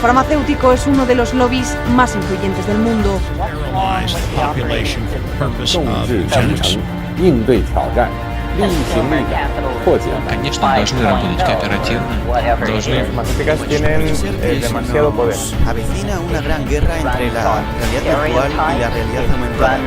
farmacéutico es uno de los lobbies más influyentes del mundo. 应对挑战，力行力改，破解。 Конечно, должны работать кооперативно, должны... demasiado poder. Avecina una gran guerra entre la realidad virtual y la realidad aumentada.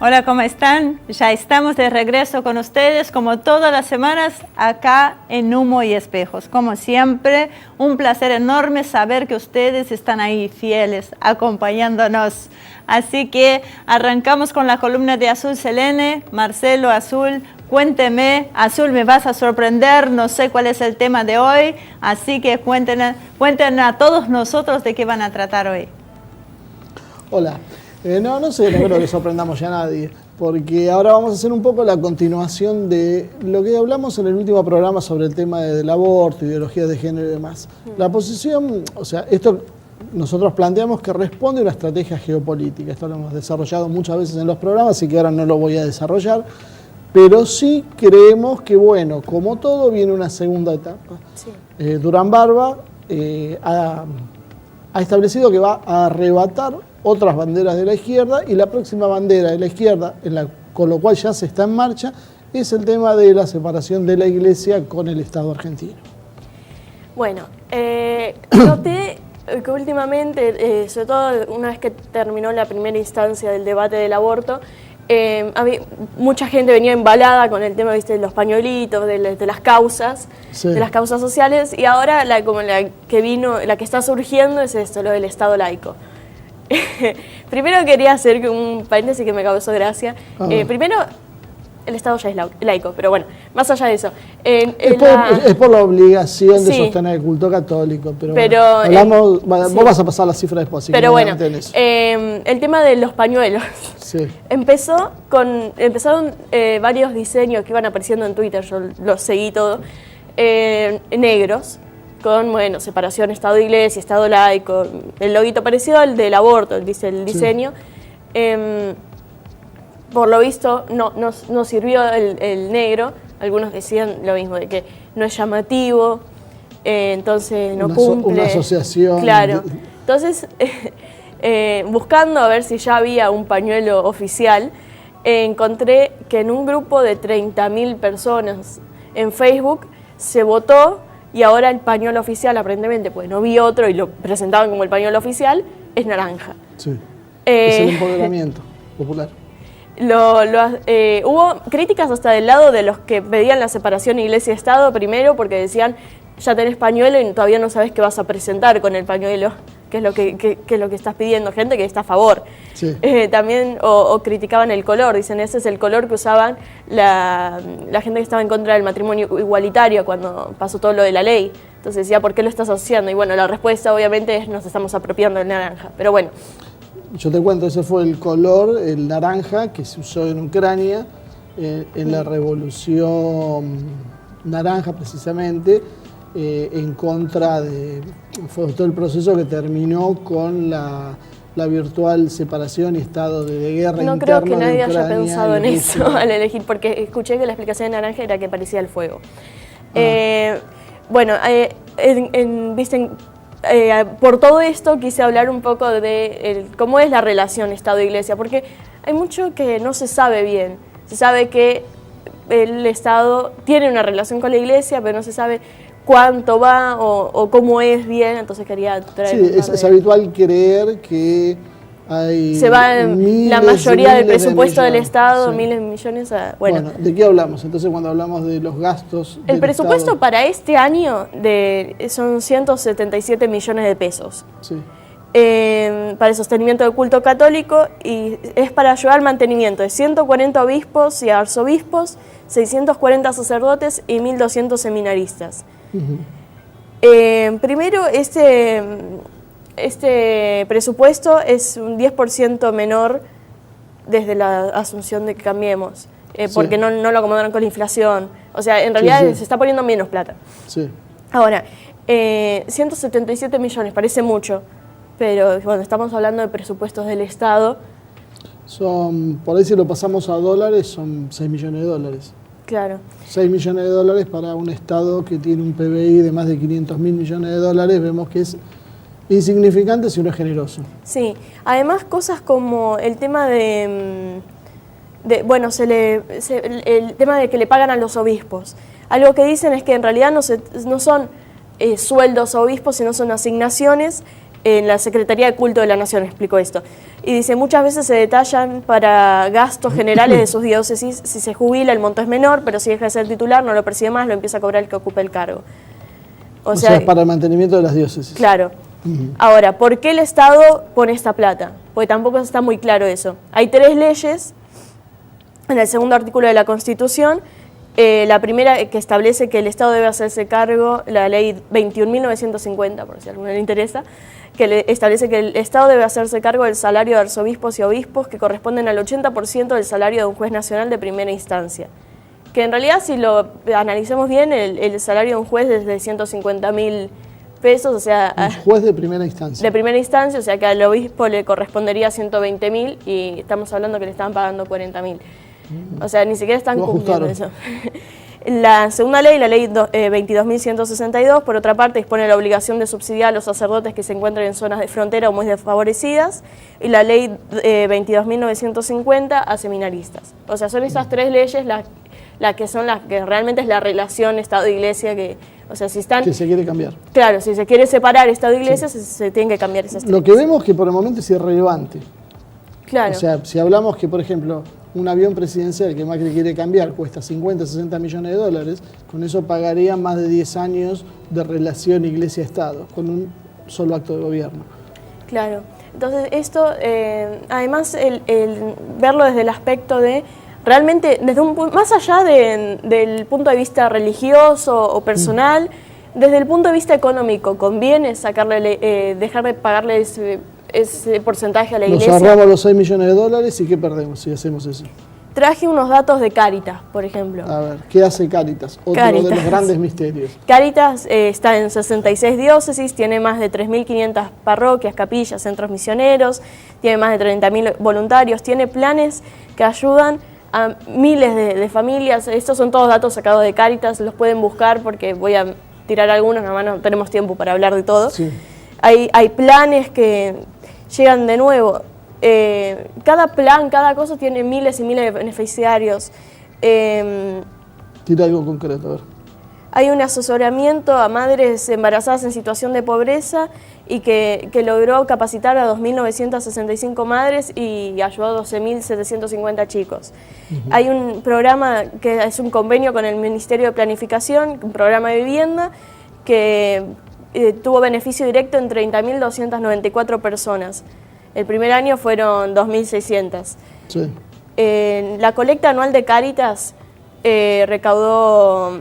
Hola, ¿cómo están? Ya estamos de regreso con ustedes como todas las semanas acá en Humo y Espejos. Como siempre, un placer enorme saber que ustedes están ahí fieles, acompañándonos. Así que arrancamos con la columna de Azul Selene. Marcelo, Azul, cuénteme. Azul, me vas a sorprender, no sé cuál es el tema de hoy, así que cuenten a todos nosotros de qué van a tratar hoy. Hola. No sé, no creo que sorprendamos ya a nadie, porque ahora vamos a hacer un poco la continuación de lo que hablamos en el último programa sobre el tema del aborto, ideologías de género y demás. La posición, o sea, esto nosotros planteamos que responde a una estrategia geopolítica. Esto lo hemos desarrollado muchas veces en los programas, así que ahora no lo voy a desarrollar, pero sí creemos que, bueno, como todo, viene una segunda etapa. Sí. Durán Barba ha establecido que va a arrebatar otras banderas de la izquierda, y la próxima bandera de la izquierda, con lo cual ya se está en marcha, es el tema de la separación de la Iglesia con el Estado argentino. Bueno, noté que últimamente, sobre todo una vez que terminó la primera instancia del debate del aborto, mucha gente venía embalada con el tema, ¿viste?, de los pañuelitos, de las causas, sí, de las causas sociales, y ahora la que está surgiendo es esto, lo del Estado laico. Primero quería hacer un paréntesis que me causó gracia. Primero, el Estado ya es laico, pero bueno, más allá de eso. Es por la obligación de sí, sostener el culto católico, pero bueno, vos sí, vas a pasar la cifra después. Así pero bueno, el tema de los pañuelos. Sí. Empezaron varios diseños que iban apareciendo en Twitter, yo los seguí todo, negros, con, bueno, separación Estado-Iglesia, Estado laico, el loguito parecido al del aborto, dice el diseño. Sí. Por lo visto no sirvió el negro, algunos decían lo mismo, de que no es llamativo, entonces no cumple. Una asociación. Claro, entonces buscando a ver si ya había un pañuelo oficial, encontré que en un grupo de 30.000 personas en Facebook se votó. Y ahora el pañuelo oficial, aparentemente, pues no vi otro y lo presentaban como el pañuelo oficial, es naranja. Sí, es el empoderamiento popular. Hubo críticas hasta del lado de los que pedían la separación Iglesia-Estado, primero porque decían, ya tenés pañuelo y todavía no sabés qué vas a presentar con el pañuelo, qué es lo que estás pidiendo, gente que está a favor. Sí. También, o criticaban el color, dicen, ese es el color que usaban la gente que estaba en contra del matrimonio igualitario cuando pasó todo lo de la ley. Entonces decía, ¿por qué lo estás haciendo? Y bueno, la respuesta obviamente es, nos estamos apropiando del naranja, pero bueno. Yo te cuento, ese fue el color, el naranja, que se usó en Ucrania, en la revolución naranja precisamente, en contra de... Fue todo el proceso que terminó con la virtual separación y estado de guerra interna. No creo que nadie haya pensado en eso al elegir, porque escuché que la explicación de naranja era que parecía el fuego. Bueno, por todo esto quise hablar un poco de cómo es la relación Estado-Iglesia, porque hay mucho que no se sabe bien. Se sabe que el Estado tiene una relación con la Iglesia, pero no se sabe cuánto va o cómo es bien, entonces quería traer... Sí, es habitual creer que hay... Se va la mayoría del presupuesto del Estado, sí, miles de millones a... Bueno, ¿de qué hablamos? Entonces, cuando hablamos de los gastos el presupuesto Estado, para este año son 177 millones de pesos. Sí. Para el sostenimiento del culto católico, y es para ayudar al mantenimiento de 140 obispos y arzobispos, 640 sacerdotes y 1.200 seminaristas. Primero, este presupuesto es un 10% menor desde la asunción de que Cambiemos. porque no lo acomodaron con la inflación. O sea, en realidad se está poniendo menos plata. Sí. Ahora, 177 millones, parece mucho, pero bueno, estamos hablando de presupuestos del Estado. Por ahí si lo pasamos a dólares, son 6 millones de dólares. Claro. 6 millones de dólares para un Estado que tiene un PBI de más de 500 mil millones de dólares, vemos que es insignificante si uno es generoso. Sí, además cosas como el tema el tema de que le pagan a los obispos. Algo que dicen es que en realidad no son sueldos a obispos, sino son asignaciones en la Secretaría de Culto de la Nación, explicó esto. Y dice, muchas veces se detallan para gastos generales de sus diócesis. Si se jubila, el monto es menor, pero si deja de ser titular, no lo percibe más, lo empieza a cobrar el que ocupe el cargo. O sea, es para el mantenimiento de las diócesis. Claro. Ahora, ¿por qué el Estado pone esta plata? Porque tampoco está muy claro eso. Hay 3 leyes en el segundo artículo de la Constitución. La primera que establece que el Estado debe hacerse cargo, la ley 21.950, por si a alguno le interesa, que establece que el Estado debe hacerse cargo del salario de arzobispos y obispos que corresponden al 80% del salario de un juez nacional de primera instancia. Que en realidad, si lo analizamos bien, el salario de un juez es de 150.000 pesos, o sea... Un juez de primera instancia. De primera instancia, o sea que al obispo le correspondería 120.000 y estamos hablando que le estaban pagando 40.000. O sea, ni siquiera están cumpliendo eso. La segunda ley, la ley 22.162, por otra parte, dispone la obligación de subsidiar a los sacerdotes que se encuentran en zonas de frontera o muy desfavorecidas, y la ley 22.950 a seminaristas. O sea, son esas 3 leyes las que realmente es la relación Estado-Iglesia que... O sea, si están... Que se quiere cambiar. Claro, si se quiere separar Estado e Iglesia, se tienen que cambiar esas 3. Lo que vemos que por el momento es irrelevante. Claro. O sea, si hablamos que, por ejemplo, un avión presidencial que Macri quiere cambiar cuesta 50, 60 millones de dólares, con eso pagaría más de 10 años de relación Iglesia-Estado, con un solo acto de gobierno. Claro. Entonces, esto, además, el verlo desde el aspecto de... Realmente, desde más allá del punto de vista religioso o personal, desde el punto de vista económico, ¿conviene dejar de pagarle ese porcentaje a la Iglesia? Nos ahorramos los 6 millones de dólares y ¿qué perdemos si hacemos eso? Traje unos datos de Cáritas, por ejemplo. A ver, ¿qué hace Cáritas? Otro de los grandes misterios. Cáritas está en 66 diócesis, tiene más de 3.500 parroquias, capillas, centros misioneros, tiene más de 30.000 voluntarios, tiene planes que ayudan a miles de familias. Estos son todos datos sacados de Cáritas, los pueden buscar porque voy a tirar algunos, nada más no tenemos tiempo para hablar de todo. Sí. Hay planes que llegan de nuevo. Cada plan, cada cosa tiene miles y miles de beneficiarios. Tira algo concreto, a ver. Hay un asesoramiento a madres embarazadas en situación de pobreza y que logró capacitar a 2.965 madres y ayudó a 12.750 chicos. Hay un programa que es un convenio con el Ministerio de Planificación, un programa de vivienda que tuvo beneficio directo en 30.294 personas. El primer año fueron 2.600. Sí. La colecta anual de Cáritas recaudó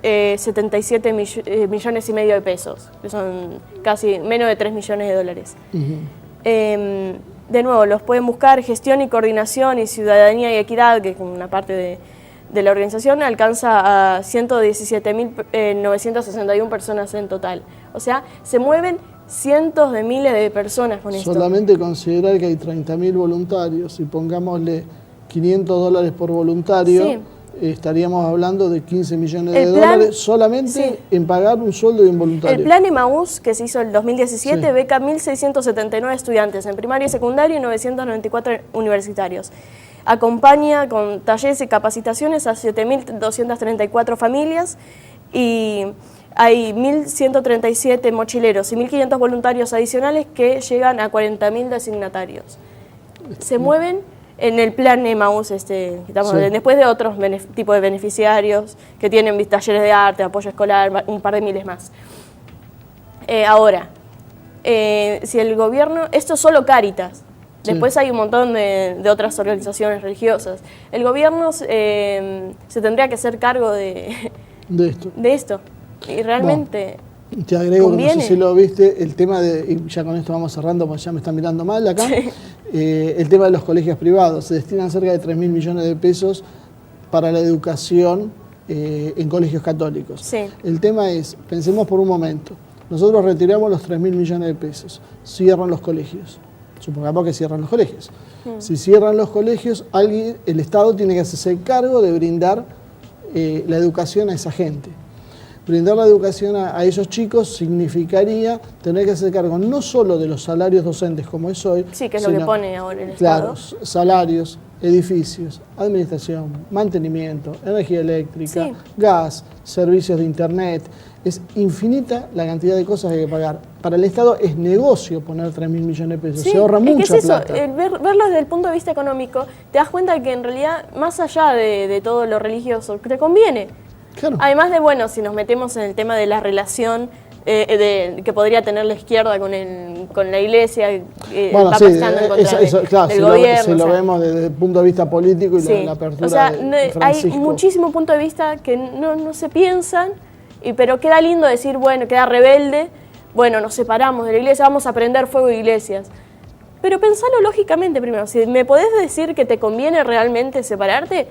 77 millones y medio de pesos, que son casi menos de 3 millones de dólares. De nuevo, los pueden buscar. Gestión y Coordinación y Ciudadanía y Equidad, que es una parte de la organización, alcanza a 117.961 personas en total. O sea, se mueven cientos de miles de personas con esto. Solamente considerar que hay 30.000 voluntarios y pongámosle $500 por voluntario, sí, estaríamos hablando de 15 millones de dólares solamente, sí, en pagar un sueldo de un voluntario. El plan Emaús, que se hizo en el 2017, sí, beca 1.679 estudiantes en primaria y secundaria y 994 universitarios. Acompaña con talleres y capacitaciones a 7.234 familias y hay 1.137 mochileros y 1.500 voluntarios adicionales que llegan a 40.000 designatarios. Se mueven en el plan Emaús, después de otros tipos de beneficiarios que tienen talleres de arte, apoyo escolar, un par de miles más. Ahora, si el gobierno, esto es solo Cáritas, después hay un montón de otras organizaciones religiosas. El gobierno se tendría que hacer cargo de esto. Y realmente... Bueno, te agrego, conviene. No sé si lo viste, el tema de, y ya con esto vamos cerrando porque ya me están mirando mal acá, sí, el tema de los colegios privados. Se destinan cerca de 3.000 millones de pesos para la educación en colegios católicos. Sí. El tema es, pensemos por un momento, nosotros retiramos los 3.000 millones de pesos, cierran los colegios, supongamos que cierran los colegios. Si cierran los colegios, el Estado tiene que hacerse cargo de brindar la educación a esa gente. Brindar la educación a esos chicos significaría tener que hacer cargo no solo de los salarios docentes como es hoy, Sí, que es lo que pone ahora el claro, Estado. salarios, edificios, administración, mantenimiento, energía eléctrica, Sí. gas, servicios de internet. Es infinita la cantidad de cosas que hay que pagar. Para el Estado es negocio poner 3.000 millones de pesos, Sí, se ahorra es que mucha es eso, plata. verlo desde el punto de vista económico, te das cuenta de que en realidad, más allá de todo lo religioso, te conviene. Claro. Además de, bueno, si nos metemos en el tema de la relación que podría tener la izquierda con la iglesia, Bueno, sí, estando en contra claro, del si gobierno. lo o sea, vemos desde el punto de vista político y sí. la apertura O sea, de hay Francisco. muchísimos puntos de vista que no se piensan, pero queda lindo decir, bueno, queda rebelde, bueno, nos separamos de la iglesia, vamos a prender fuego de iglesias. Pero pensalo lógicamente primero, si me podés decir que te conviene realmente separarte,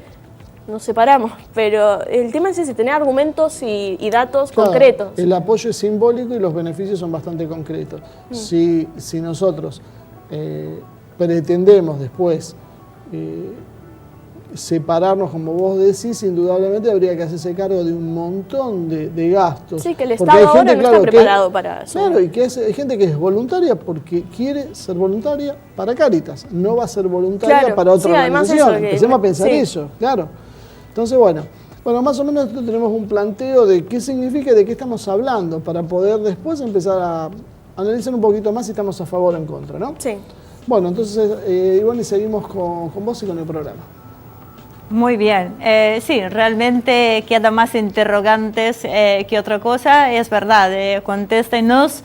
nos separamos, pero el tema es ese, tener argumentos y datos Claro, concretos. el apoyo es simbólico y los beneficios son bastante concretos. Si nosotros pretendemos después separarnos, como vos decís, indudablemente habría que hacerse cargo de un montón de gastos. Sí, que el Porque Estado hay ahora gente, no claro, está preparado para eso. Claro, y que hay gente que es voluntaria porque quiere ser voluntaria para Cáritas, no va a ser voluntaria Claro, para otra sí, además organización. eso que- Empecemos a pensar sí. eso, claro. Entonces, bueno, más o menos nosotros tenemos un planteo de qué significa y de qué estamos hablando para poder después empezar a analizar un poquito más si estamos a favor o en contra, ¿no? Sí. Bueno, entonces, Ivonne, seguimos con vos y con el programa. Muy bien, sí, realmente queda más interrogantes que otra cosa, es verdad, contéstenos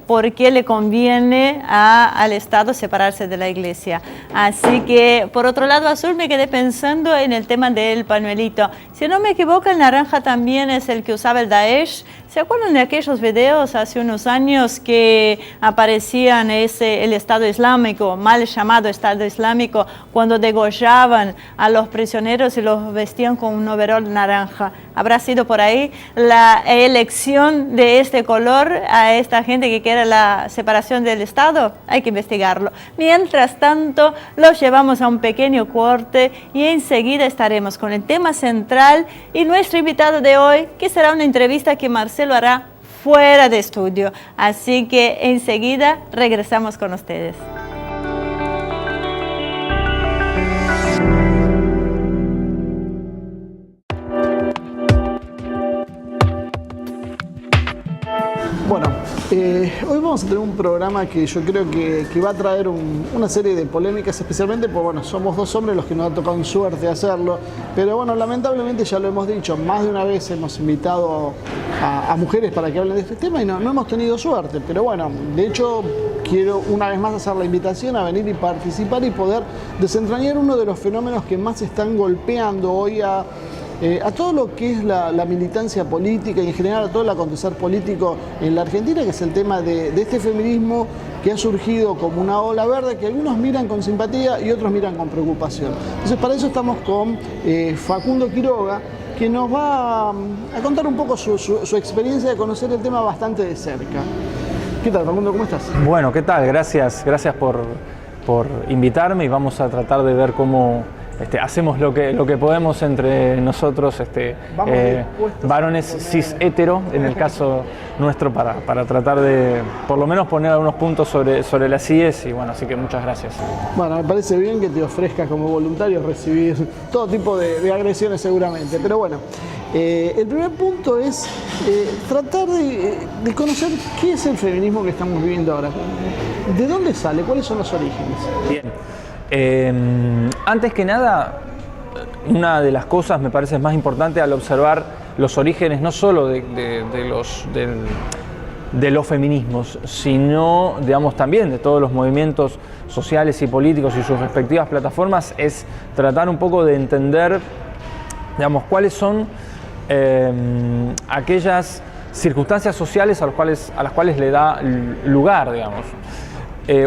por qué le conviene al Estado separarse de la Iglesia. Así que, por otro lado, Azul, me quedé pensando en el tema del pañuelito. Si no me equivoco, el naranja también es el que usaba el Daesh. ¿Se acuerdan de aquellos videos hace unos años que aparecían el Estado Islámico, mal llamado Estado Islámico, cuando degollaban a los prisioneros y los vestían con un overol naranja? ¿Habrá sido por ahí la elección de este color a esta gente que quiere la separación del Estado? Hay que investigarlo. Mientras tanto, los llevamos a un pequeño corte y enseguida estaremos con el tema central y nuestro invitado de hoy, que será una entrevista que Marcelo hará fuera de estudio. Así que enseguida regresamos con ustedes. Bueno, hoy vamos a tener un programa que yo creo que va a traer una serie de polémicas, especialmente porque, bueno, somos dos hombres los que nos ha tocado en suerte hacerlo, pero bueno, lamentablemente ya lo hemos dicho, más de una vez hemos invitado a mujeres para que hablen de este tema y no hemos tenido suerte, pero bueno, de hecho quiero una vez más hacer la invitación a venir y participar y poder desentrañar uno de los fenómenos que más están golpeando hoy a todo lo que es la militancia política y en general a todo el acontecer político en la Argentina, que es el tema de este feminismo que ha surgido como una ola verde que algunos miran con simpatía y otros miran con preocupación. Entonces, para eso estamos con Facundo Quiroga, que nos va a contar un poco su experiencia de conocer el tema bastante de cerca. ¿Qué tal, Facundo? ¿Cómo estás? Bueno, ¿qué tal? Gracias por invitarme y vamos a tratar de ver cómo hacemos lo que podemos entre nosotros, varones cis hetero, en el caso nuestro, para tratar de por lo menos poner algunos puntos sobre las IES y bueno, así que muchas gracias. Bueno, me parece bien que te ofrezcas como voluntario recibir todo tipo de agresiones seguramente, pero bueno, el primer punto es tratar de conocer qué es el feminismo que estamos viviendo ahora. ¿De dónde sale? ¿Cuáles son los orígenes? Bien. Antes que nada, una de las cosas me parece más importante al observar los orígenes no solo de los feminismos, sino, digamos, también de todos los movimientos sociales y políticos y sus respectivas plataformas, es tratar un poco de entender, digamos, cuáles son aquellas circunstancias sociales a las cuales le da lugar, digamos.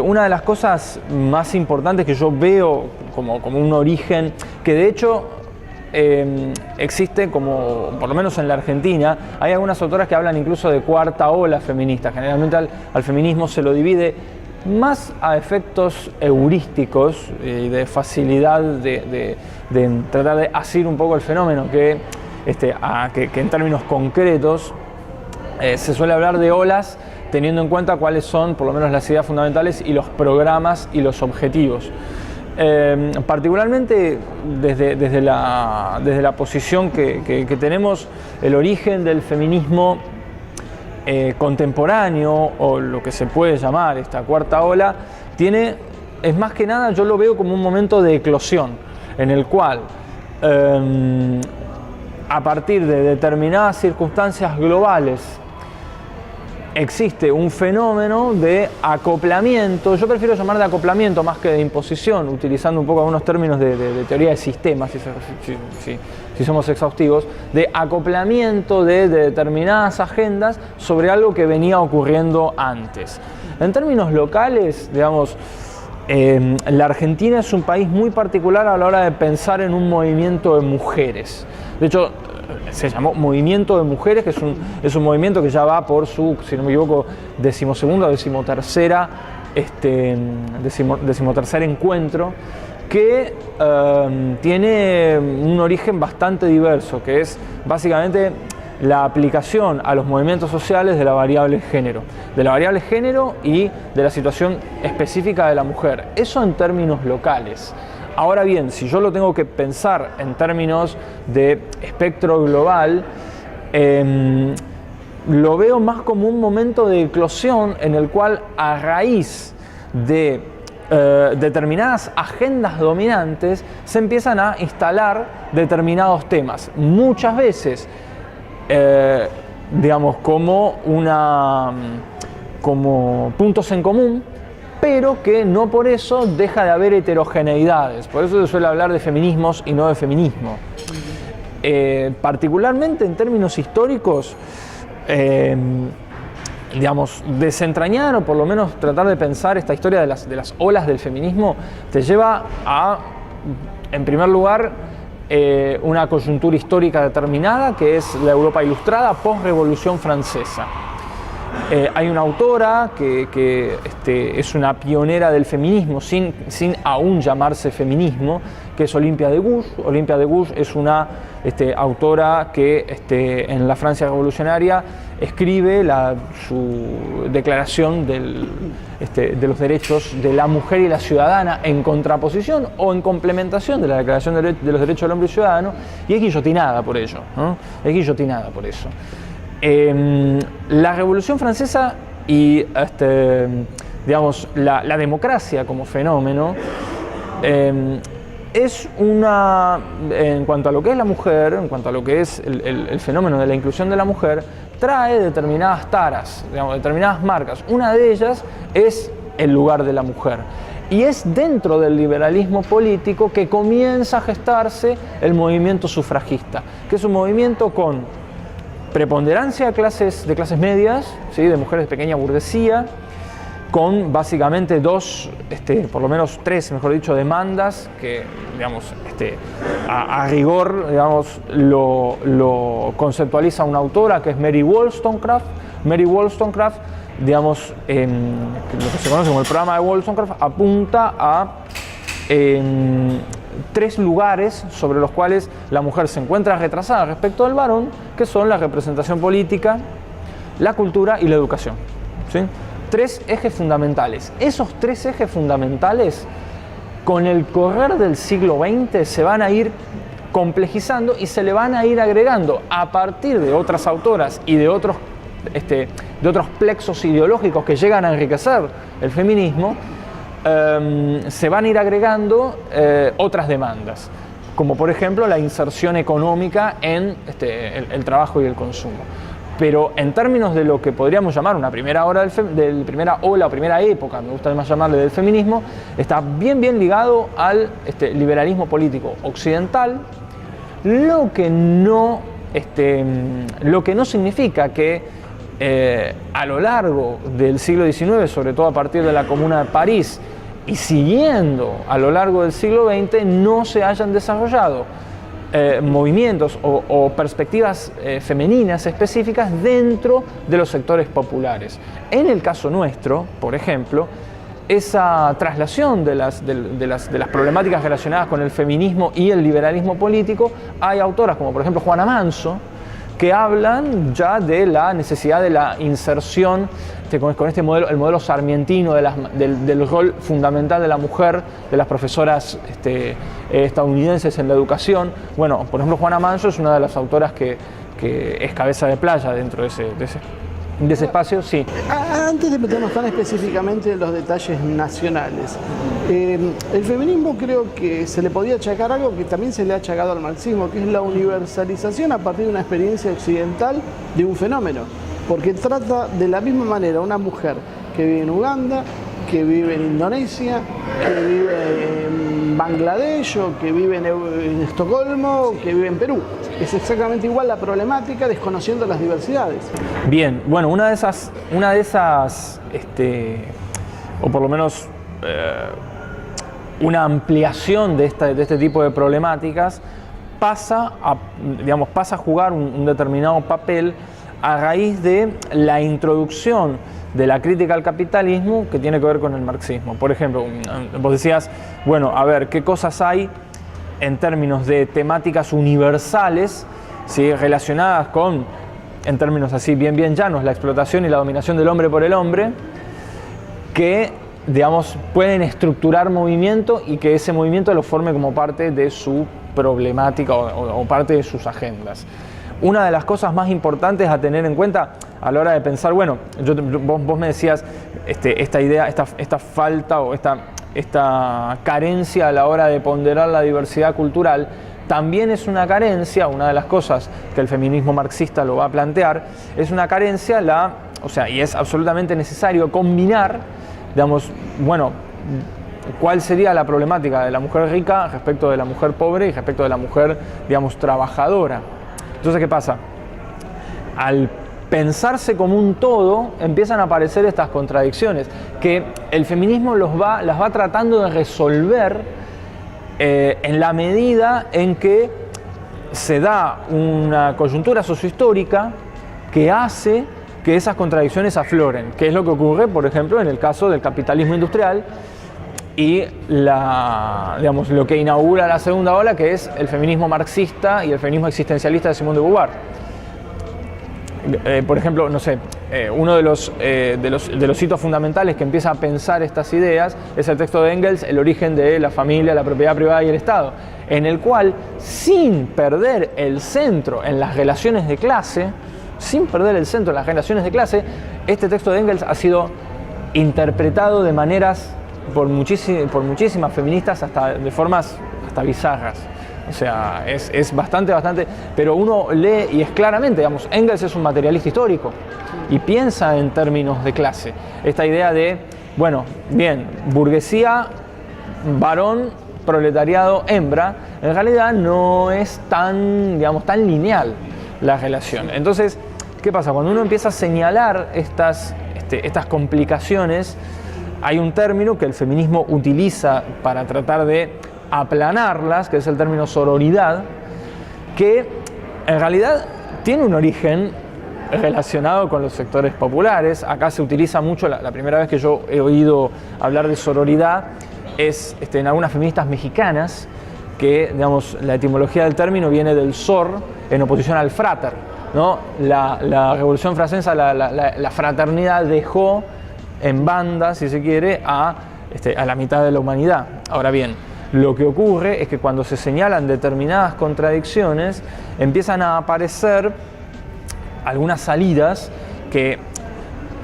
Una de las cosas más importantes que yo veo como un origen, que de hecho existe, como por lo menos en la Argentina, hay algunas autoras que hablan incluso de cuarta ola feminista. Generalmente al feminismo se lo divide más a efectos heurísticos y de facilidad de tratar de asir un poco el fenómeno, que en términos concretos se suele hablar de olas teniendo en cuenta cuáles son por lo menos las ideas fundamentales y los programas y los objetivos. Particularmente desde la posición que tenemos, el origen del feminismo contemporáneo, o lo que se puede llamar esta cuarta ola, es más que nada, yo lo veo como un momento de eclosión, en el cual a partir de determinadas circunstancias globales existe un fenómeno de acoplamiento. Yo prefiero llamar de acoplamiento más que de imposición, utilizando un poco algunos términos de teoría de sistemas, si somos exhaustivos, de acoplamiento de determinadas agendas sobre algo que venía ocurriendo antes. En términos locales, digamos, la Argentina es un país muy particular a la hora de pensar en un movimiento de mujeres. De hecho, se llamó Movimiento de Mujeres, que es un movimiento que ya va por su, si no me equivoco, decimosegunda o decimotercer encuentro, que tiene un origen bastante diverso, que es básicamente la aplicación a los movimientos sociales de la variable género. De la variable género y de la situación específica de la mujer. Eso en términos locales. Ahora bien, si yo lo tengo que pensar en términos de espectro global, lo veo más como un momento de eclosión en el cual, a raíz de determinadas agendas dominantes, se empiezan a instalar determinados temas. Muchas veces, digamos, como puntos en común, pero que no por eso deja de haber heterogeneidades. Por eso se suele hablar de feminismos y no de feminismo. Particularmente en términos históricos, digamos, desentrañar o por lo menos tratar de pensar esta historia de las olas del feminismo te lleva a, en primer lugar, una coyuntura histórica determinada, que es la Europa ilustrada post-Revolución Francesa. Hay una autora que es una pionera del feminismo sin aún llamarse feminismo, que es Olympia de Gouges. Olympia de Gouges es una autora que en la Francia revolucionaria escribe su declaración de los derechos de la mujer y la ciudadana en contraposición o en complementación de la Declaración de los Derechos del Hombre y Ciudadano, y es guillotinada por ello, ¿no? Es guillotinada por eso. La Revolución Francesa y digamos, la democracia como fenómeno es en cuanto a lo que es la mujer, en cuanto a lo que es el fenómeno de la inclusión de la mujer, trae determinadas taras, digamos, determinadas marcas. Una de ellas es el lugar de la mujer. Y es dentro del liberalismo político que comienza a gestarse el movimiento sufragista, que es un movimiento con preponderancia de clases medias, ¿sí? De mujeres de pequeña burguesía, con básicamente por lo menos tres, mejor dicho, demandas que, digamos, a rigor, digamos, lo conceptualiza una autora que es Mary Wollstonecraft. Mary Wollstonecraft, digamos, lo que se conoce como el programa de Wollstonecraft, apunta a tres lugares sobre los cuales la mujer se encuentra retrasada respecto del varón, que son la representación política, la cultura y la educación, ¿sí? Tres ejes fundamentales. Esos tres ejes fundamentales, con el correr del siglo XX, se van a ir complejizando y se le van a ir agregando a partir de otras autoras y de otros plexos ideológicos que llegan a enriquecer el feminismo. Se van a ir agregando otras demandas, como por ejemplo la inserción económica en el trabajo y el consumo. Pero en términos de lo que podríamos llamar una primera ola o primera época, me gusta más llamarle, del feminismo, está bien ligado al liberalismo político occidental, lo que no significa que a lo largo del siglo XIX, sobre todo a partir de la Comuna de París, y siguiendo a lo largo del siglo XX, no se hayan desarrollado movimientos o perspectivas femeninas específicas dentro de los sectores populares. En el caso nuestro, por ejemplo, esa traslación de las problemáticas relacionadas con el feminismo y el liberalismo político, hay autoras como por ejemplo Juana Manso, que hablan ya de la necesidad de la inserción con este modelo, el modelo sarmientino del rol fundamental de la mujer, de las profesoras estadounidenses en la educación. Bueno, por ejemplo, Juana Manso es una de las autoras que es cabeza de playa dentro de ese espacio, sí. Antes de meternos tan específicamente en los detalles nacionales, el feminismo creo que se le podía achacar algo que también se le ha achacado al marxismo, que es la universalización a partir de una experiencia occidental de un fenómeno, porque trata de la misma manera a una mujer que vive en Uganda, que vive en Indonesia, que vive en Bangladesh, o que vive en Estocolmo, o que vive en Perú. Es exactamente igual la problemática, desconociendo las diversidades. Bien, bueno, una de esas o por lo menos una ampliación de este tipo de problemáticas pasa a jugar un determinado papel a raíz de la introducción de la crítica al capitalismo que tiene que ver con el marxismo. Por ejemplo, vos decías, bueno, a ver, ¿qué cosas hay en términos de temáticas universales, ¿sí?, relacionadas con, en términos así bien llanos, la explotación y la dominación del hombre por el hombre, que, digamos, pueden estructurar movimiento y que ese movimiento lo forme como parte de su problemática o parte de sus agendas? Una de las cosas más importantes a tener en cuenta a la hora de pensar, bueno, vos me decías esta idea, esta falta o esta carencia a la hora de ponderar la diversidad cultural, también es una carencia, una de las cosas que el feminismo marxista lo va a plantear, es una carencia, y es absolutamente necesario combinar, digamos, bueno, cuál sería la problemática de la mujer rica respecto de la mujer pobre y respecto de la mujer, digamos, trabajadora. Entonces, ¿qué pasa? Al pensarse como un todo, empiezan a aparecer estas contradicciones que el feminismo las va tratando de resolver en la medida en que se da una coyuntura sociohistórica que hace que esas contradicciones afloren, que es lo que ocurre, por ejemplo, en el caso del capitalismo industrial y lo que inaugura la segunda ola, que es el feminismo marxista y el feminismo existencialista de Simone de Beauvoir. Por ejemplo, no sé, uno de los hitos fundamentales que empieza a pensar estas ideas es el texto de Engels, El origen de la familia, la propiedad privada y el Estado, en el cual, sin perder el centro en las relaciones de clase, este texto de Engels ha sido interpretado de maneras por muchísimas feministas de formas hasta bizarras. O sea, es bastante, pero uno lee y es claramente, digamos, Engels es un materialista histórico y piensa en términos de clase. Esta idea de, bueno, bien, burguesía, varón, proletariado, hembra, en realidad no es tan lineal la relación. Entonces, ¿qué pasa? Cuando uno empieza a señalar estas complicaciones, hay un término que el feminismo utiliza para tratar de aplanarlas, que es el término sororidad, que en realidad tiene un origen relacionado con los sectores populares. Acá se utiliza mucho, la primera vez que yo he oído hablar de sororidad es en algunas feministas mexicanas, que, digamos, la etimología del término viene del sor en oposición al frater, ¿no? La Revolución Francesa, la fraternidad dejó en banda, si se quiere, a la mitad de la humanidad. Ahora bien, lo que ocurre es que cuando se señalan determinadas contradicciones, empiezan a aparecer algunas salidas que,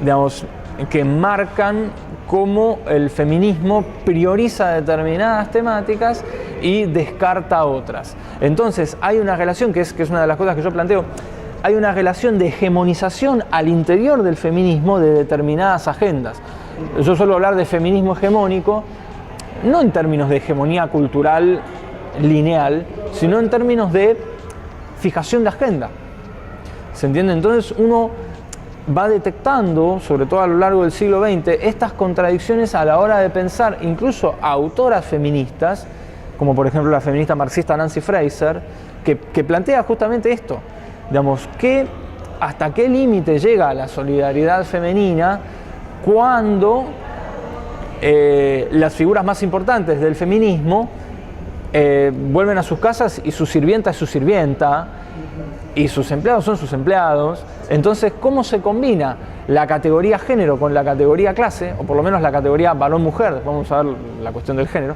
digamos, que marcan cómo el feminismo prioriza determinadas temáticas y descarta otras. Entonces, hay una relación, que es una de las cosas que yo planteo, hay una relación de hegemonización al interior del feminismo de determinadas agendas. Yo suelo hablar de feminismo hegemónico, no en términos de hegemonía cultural lineal, sino en términos de fijación de agenda. ¿Se entiende? Entonces uno va detectando, sobre todo a lo largo del siglo XX, estas contradicciones a la hora de pensar incluso a autoras feministas, como por ejemplo la feminista marxista Nancy Fraser, que plantea justamente esto, digamos, hasta qué límite llega la solidaridad femenina cuando las figuras más importantes del feminismo vuelven a sus casas y su sirvienta es su sirvienta y sus empleados son sus empleados. Entonces, ¿cómo se combina la categoría género con la categoría clase, o por lo menos la categoría varón-mujer, después vamos a ver la cuestión del género,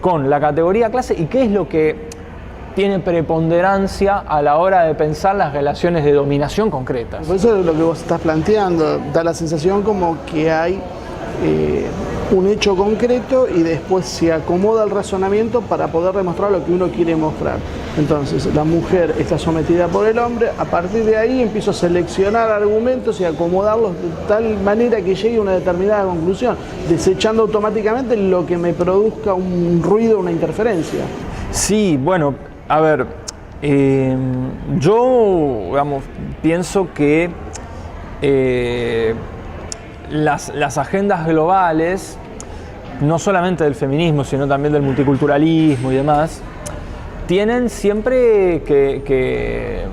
con la categoría clase, y qué es lo que tiene preponderancia a la hora de pensar las relaciones de dominación concretas? Por eso lo que vos estás planteando da la sensación como que hay un hecho concreto y después se acomoda el razonamiento para poder demostrar lo que uno quiere mostrar. Entonces, la mujer está sometida por el hombre, a partir de ahí empiezo a seleccionar argumentos y acomodarlos de tal manera que llegue a una determinada conclusión, desechando automáticamente lo que me produzca un ruido, una interferencia. Sí, bueno, a ver, yo, digamos, pienso que las agendas globales, no solamente del feminismo, sino también del multiculturalismo y demás, tienen siempre que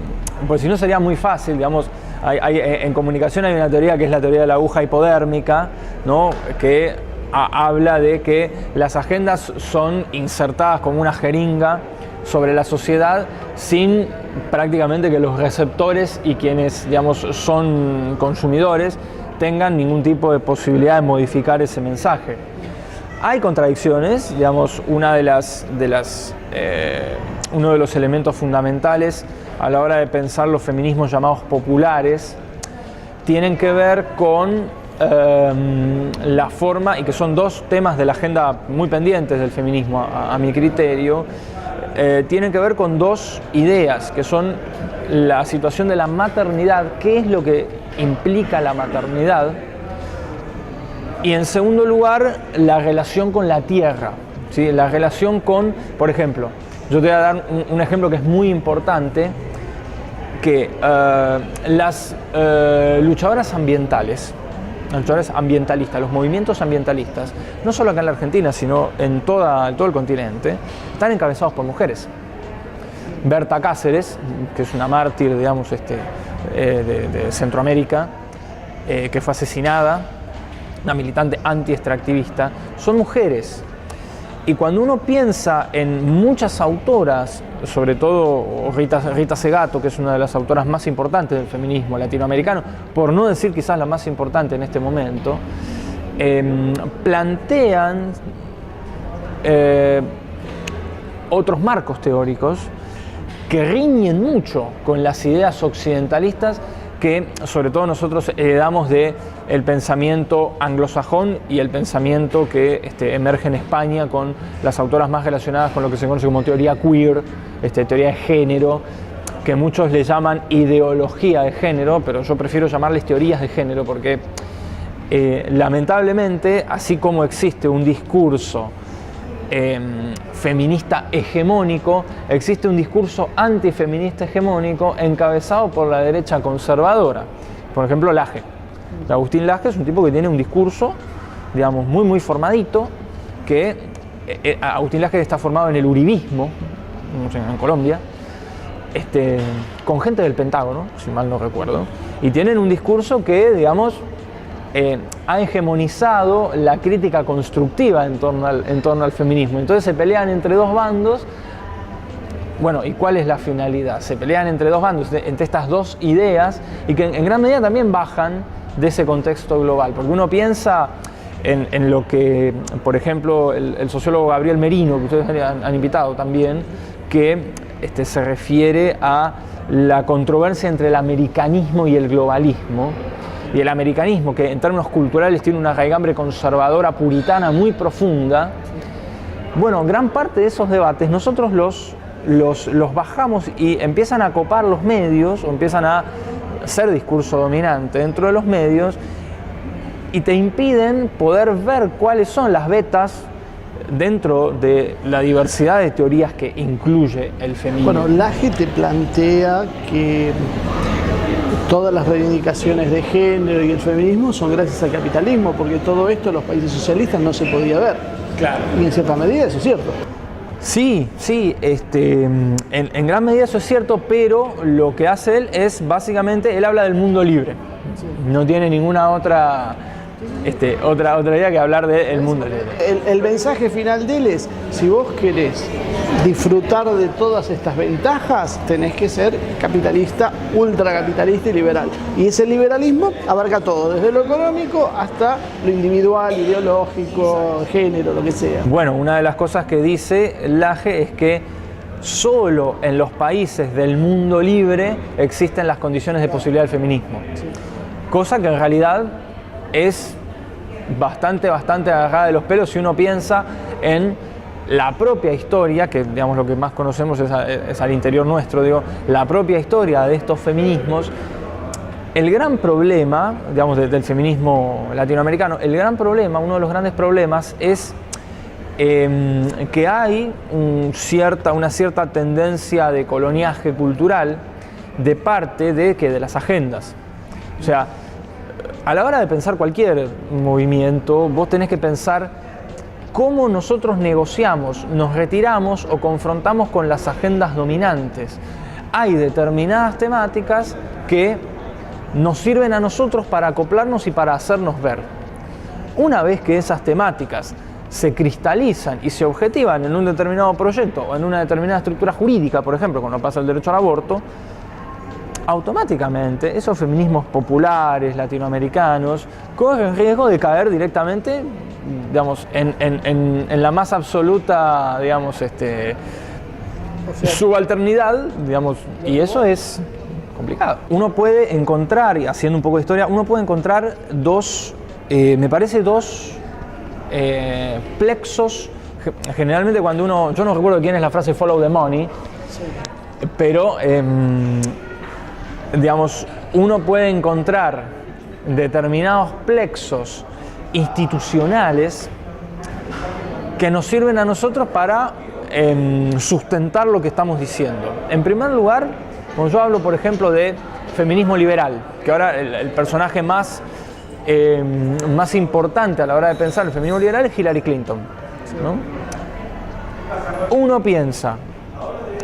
pues si no sería muy fácil, digamos, en comunicación hay una teoría que es la teoría de la aguja hipodérmica, ¿no? Que habla de que las agendas son insertadas como una jeringa sobre la sociedad sin prácticamente que los receptores y quienes, digamos, son consumidores tengan ningún tipo de posibilidad de modificar ese mensaje. Hay contradicciones, digamos, uno de los elementos fundamentales a la hora de pensar los feminismos llamados populares tienen que ver con la forma, y que son dos temas de la agenda muy pendientes del feminismo a mi criterio, tienen que ver con dos ideas, que son la situación de la maternidad, qué es lo que implica la maternidad, y en segundo lugar, la relación con la tierra, ¿sí? La relación con, por ejemplo, yo te voy a dar un ejemplo que es muy importante, que las luchadoras ambientales, los movimientos ambientalistas, no solo acá en la Argentina, sino en todo el continente, están encabezados por mujeres. Berta Cáceres, que es una mártir, digamos, de Centroamérica, que fue asesinada, una militante anti-extractivista, son mujeres. Y cuando uno piensa en muchas autoras, sobre todo Rita Segato, que es una de las autoras más importantes del feminismo latinoamericano, por no decir quizás la más importante en este momento, plantean otros marcos teóricos que riñen mucho con las ideas occidentalistas que sobre todo nosotros heredamos del pensamiento anglosajón y el pensamiento que emerge en España con las autoras más relacionadas con lo que se conoce como teoría queer, teoría de género, que muchos le llaman ideología de género, pero yo prefiero llamarles teorías de género porque lamentablemente, así como existe un discurso feminista hegemónico, existe un discurso antifeminista hegemónico encabezado por la derecha conservadora. Por ejemplo, Laje. Agustín Laje es un tipo que tiene un discurso, digamos, muy formadito, que Agustín Laje está formado en el uribismo, en Colombia, con gente del Pentágono, si mal no recuerdo, y tienen un discurso que, digamos, ha hegemonizado la crítica constructiva en torno al feminismo. Entonces se pelean entre dos bandos. Bueno, ¿y cuál es la finalidad? Se pelean entre dos bandos, entre estas dos ideas, y que en gran medida también bajan de ese contexto global, porque uno piensa en lo que, por ejemplo, el sociólogo Gabriel Merino, que ustedes han invitado también, que se refiere a la controversia entre el americanismo y el globalismo. Y el americanismo, que en términos culturales tiene una raigambre conservadora, puritana, muy profunda. Bueno, gran parte de esos debates nosotros los bajamos y empiezan a copar los medios, o empiezan a ser discurso dominante dentro de los medios, y te impiden poder ver cuáles son las vetas dentro de la diversidad de teorías que incluye el feminismo. Bueno, Laje te plantea que todas las reivindicaciones de género y el feminismo son gracias al capitalismo, porque todo esto en los países socialistas no se podía ver. Claro. Y en cierta medida eso es cierto. Sí, en gran medida eso es cierto, pero lo que hace él es básicamente, él habla del mundo libre. No tiene ninguna otra idea que hablar del mundo libre. El mensaje final de él es, si vos querés disfrutar de todas estas ventajas, tenés que ser capitalista, ultracapitalista y liberal. Y ese liberalismo abarca todo, desde lo económico hasta lo individual, ideológico, género, lo que sea. Bueno, una de las cosas que dice Laje es que solo en los países del mundo libre existen las condiciones de posibilidad del feminismo. Cosa que en realidad es bastante agarrada de los pelos si uno piensa en la propia historia, que digamos lo que más conocemos es al interior nuestro, la propia historia de estos feminismos. El gran problema, digamos, del feminismo latinoamericano, uno de los grandes problemas es que hay una cierta tendencia de coloniaje cultural de parte de las agendas. O sea, a la hora de pensar cualquier movimiento, vos tenés que pensar cómo nosotros negociamos, nos retiramos o confrontamos con las agendas dominantes. Hay determinadas temáticas que nos sirven a nosotros para acoplarnos y para hacernos ver. Una vez que esas temáticas se cristalizan y se objetivan en un determinado proyecto o en una determinada estructura jurídica, por ejemplo, cuando pasa el derecho al aborto, automáticamente esos feminismos populares latinoamericanos corren riesgo de caer directamente, digamos, en la más absoluta, digamos, subalternidad, digamos, y eso es complicado. Uno puede encontrar, y haciendo un poco de historia, uno puede encontrar dos plexos. Generalmente cuando yo no recuerdo quién es la frase follow the money, pero digamos, uno puede encontrar determinados plexos institucionales que nos sirven a nosotros para sustentar lo que estamos diciendo. En primer lugar, cuando yo hablo, por ejemplo, de feminismo liberal, que ahora el personaje más importante a la hora de pensar el feminismo liberal es Hillary Clinton, ¿no? Uno piensa,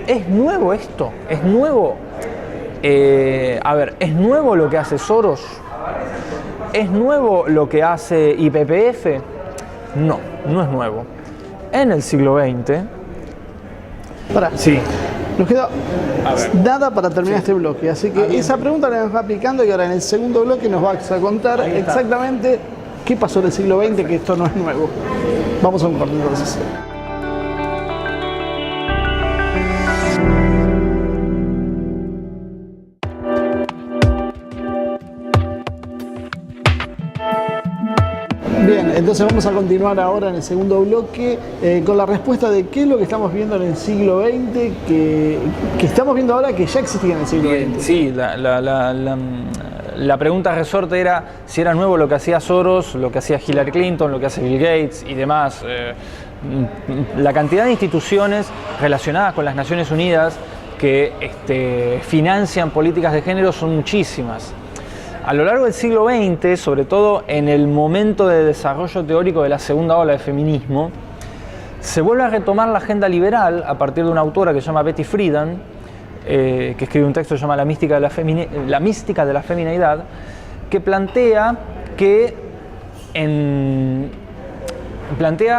¿es nuevo esto? ¿Es nuevo? ¿Es nuevo lo que hace Soros? ¿Es nuevo lo que hace YPF? No, no es nuevo. En el siglo XX... Sí. Nos queda nada para terminar este bloque, así que esa pregunta la vamos aplicando y ahora en el segundo bloque nos vas a contar exactamente qué pasó en el siglo XX, que esto no es nuevo. Vamos a un corte entonces. Bien, entonces vamos a continuar ahora en el segundo bloque con la respuesta de qué es lo que estamos viendo en el siglo XX, que estamos viendo ahora que ya existía en el siglo XX. Sí, la pregunta resorte era si era nuevo lo que hacía Soros, lo que hacía Hillary Clinton, lo que hace Bill Gates y demás. La cantidad de instituciones relacionadas con las Naciones Unidas que financian políticas de género son muchísimas. A lo largo del siglo XX, sobre todo en el momento de desarrollo teórico de la segunda ola de feminismo, se vuelve a retomar la agenda liberal a partir de una autora que se llama Betty Friedan, que escribe un texto que se llama La mística de la femineidad, que plantea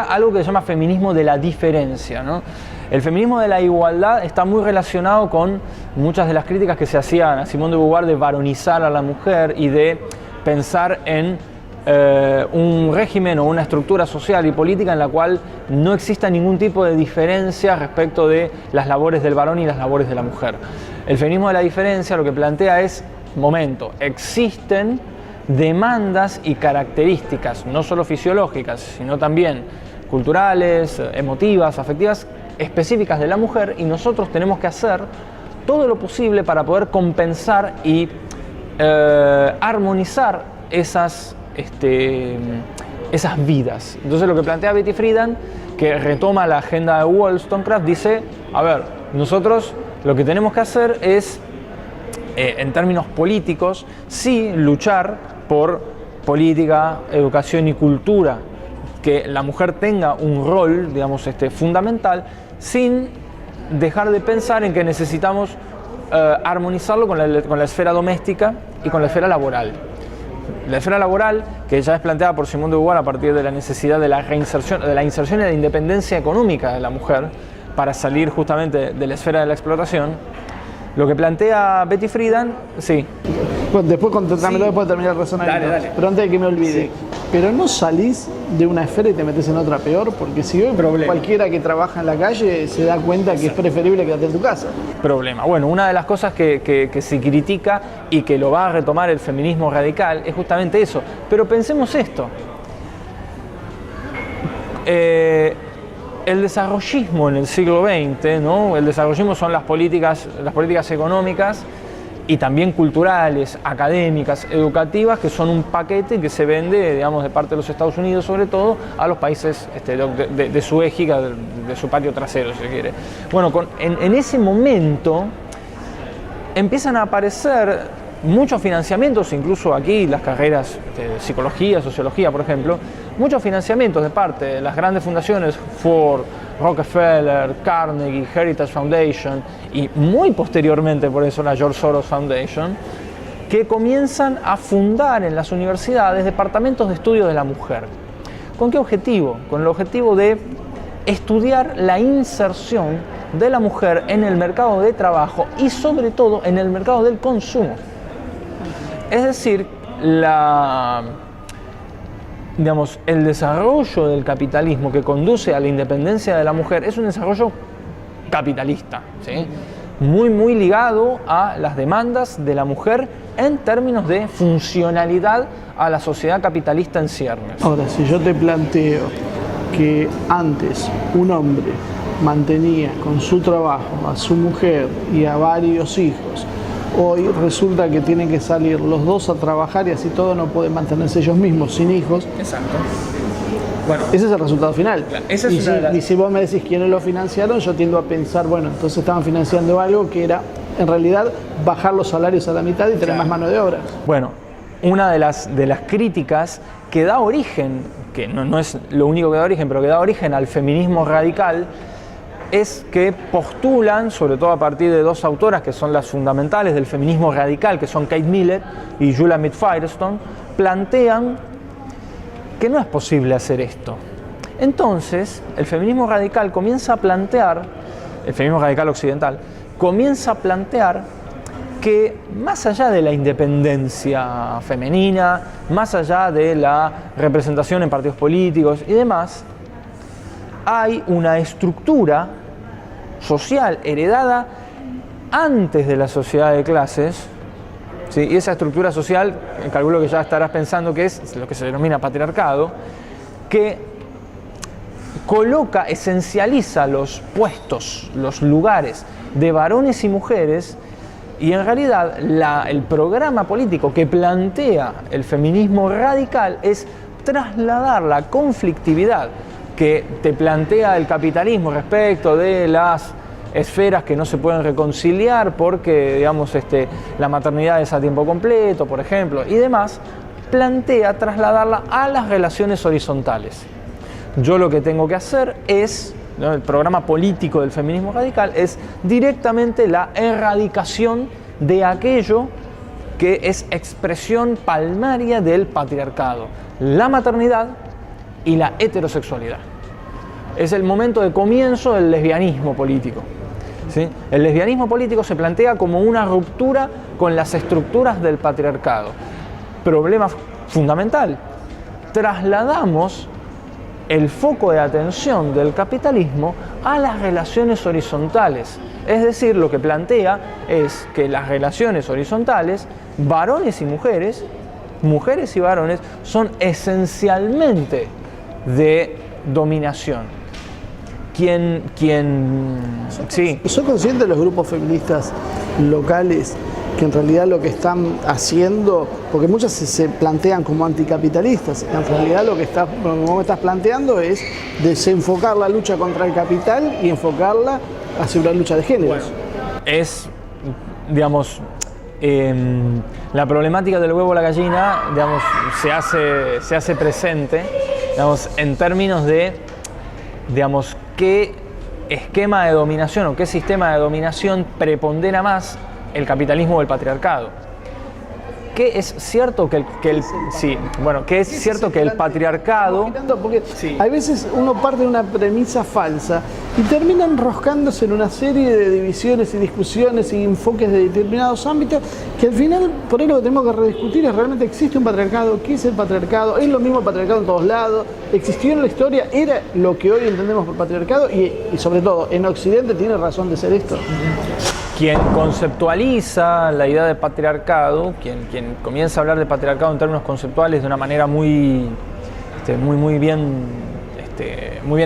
algo que se llama feminismo de la diferencia, ¿no? El feminismo de la igualdad está muy relacionado con muchas de las críticas que se hacían a Simone de Beauvoir de varonizar a la mujer y de pensar en un régimen o una estructura social y política en la cual no exista ningún tipo de diferencia respecto de las labores del varón y las labores de la mujer. El feminismo de la diferencia lo que plantea es, existen demandas y características, no solo fisiológicas, sino también culturales, emotivas, afectivas, específicas de la mujer, y nosotros tenemos que hacer todo lo posible para poder compensar y armonizar esas vidas. Entonces lo que plantea Betty Friedan, que retoma la agenda de Wollstonecraft, dice, nosotros lo que tenemos que hacer es, en términos políticos, sí luchar por política, educación y cultura, que la mujer tenga un rol, digamos, fundamental, sin dejar de pensar en que necesitamos armonizarlo con la esfera doméstica y con la esfera laboral. La esfera laboral, que ya es planteada por Simone de Beauvoir a partir de la necesidad de la reinserción, de la inserción y de la independencia económica de la mujer para salir justamente de la esfera de la explotación. Lo que plantea Betty Friedan, sí. Bueno, después contestámelo después de terminar el razonamiento. Dale. Pero antes de que me olvide. Sí. Pero no salís de una esfera y te metes en otra peor, porque si hoy cualquiera que trabaja en la calle se da cuenta que es preferible quedarte en tu casa. Problema. Bueno, una de las cosas que se critica y que lo va a retomar el feminismo radical es justamente eso. Pero pensemos esto. El desarrollismo en el siglo XX, ¿no? El desarrollismo son las políticas económicas y también culturales, académicas, educativas, que son un paquete que se vende, digamos, de parte de los Estados Unidos, sobre todo, a los países de su égica, de su patio trasero, si se quiere. Bueno, en ese momento empiezan a aparecer muchos financiamientos, incluso aquí las carreras de psicología, sociología, por ejemplo, muchos financiamientos de parte de las grandes fundaciones, Ford, Rockefeller, Carnegie, Heritage Foundation y muy posteriormente por eso la George Soros Foundation, que comienzan a fundar en las universidades departamentos de estudio de la mujer. ¿Con qué objetivo? Con el objetivo de estudiar la inserción de la mujer en el mercado de trabajo y sobre todo en el mercado del consumo. Es decir, el desarrollo del capitalismo que conduce a la independencia de la mujer es un desarrollo capitalista, ¿sí? Muy ligado a las demandas de la mujer en términos de funcionalidad a la sociedad capitalista en ciernes. Ahora, si yo te planteo que antes un hombre mantenía con su trabajo a su mujer y a varios hijos, hoy resulta que tienen que salir los dos a trabajar y así todos no pueden mantenerse ellos mismos sin hijos. Exacto. Bueno, ese es el resultado final. Claro, esa es y si vos me decís quiénes lo financiaron, yo tiendo a pensar, bueno, entonces estaban financiando algo que era, en realidad, bajar los salarios a la mitad y tener más mano de obra. Bueno, una de las críticas que da origen, que no es lo único que da origen, pero que da origen al feminismo radical, es que postulan, sobre todo a partir de dos autoras que son las fundamentales del feminismo radical, que son Kate Millett y Shulamit Firestone, plantean que no es posible hacer esto. Entonces, el feminismo radical comienza a plantear, el feminismo radical occidental, comienza a plantear que más allá de la independencia femenina, más allá de la representación en partidos políticos y demás, hay una estructura social heredada antes de la sociedad de clases, ¿sí? Y esa estructura social, calculo que ya estarás pensando que es lo que se denomina patriarcado, que coloca, esencializa los puestos, los lugares de varones y mujeres, y en realidad el programa político que plantea el feminismo radical es trasladar la conflictividad que te plantea el capitalismo respecto de las esferas que no se pueden reconciliar porque, digamos, la maternidad es a tiempo completo, por ejemplo, y demás, plantea trasladarla a las relaciones horizontales. Yo lo que tengo que hacer es, ¿no?, el programa político del feminismo radical es directamente la erradicación de aquello que es expresión palmaria del patriarcado, la maternidad y la heterosexualidad. Es el momento de comienzo del lesbianismo político, ¿sí? El lesbianismo político se plantea como una ruptura con las estructuras del patriarcado. Problema fundamental: trasladamos el foco de atención del capitalismo a las relaciones horizontales. Es decir, lo que plantea es que las relaciones horizontales, varones y mujeres, mujeres y varones, son esencialmente de dominación. Sí. ¿Soy consciente de los grupos feministas locales que en realidad lo que están haciendo, porque muchas se plantean como anticapitalistas, en realidad lo que vos estás planteando es desenfocar la lucha contra el capital y enfocarla hacia una lucha de géneros? Bueno, es, digamos, la problemática del huevo o la gallina, digamos, se hace presente, digamos, en términos de, digamos, qué esquema de dominación o qué sistema de dominación prepondera más, el capitalismo o el patriarcado. Que es cierto que el patriarcado... Porque a veces uno parte de una premisa falsa y termina enroscándose en una serie de divisiones y discusiones y enfoques de determinados ámbitos que al final, por ahí lo que tenemos que rediscutir es realmente existe un patriarcado, qué es el patriarcado, es lo mismo el patriarcado en todos lados, existió en la historia, era lo que hoy entendemos por patriarcado y sobre todo en Occidente tiene razón de ser esto. Quien conceptualiza la idea de patriarcado, quien comienza a hablar de patriarcado en términos conceptuales de una manera muy bien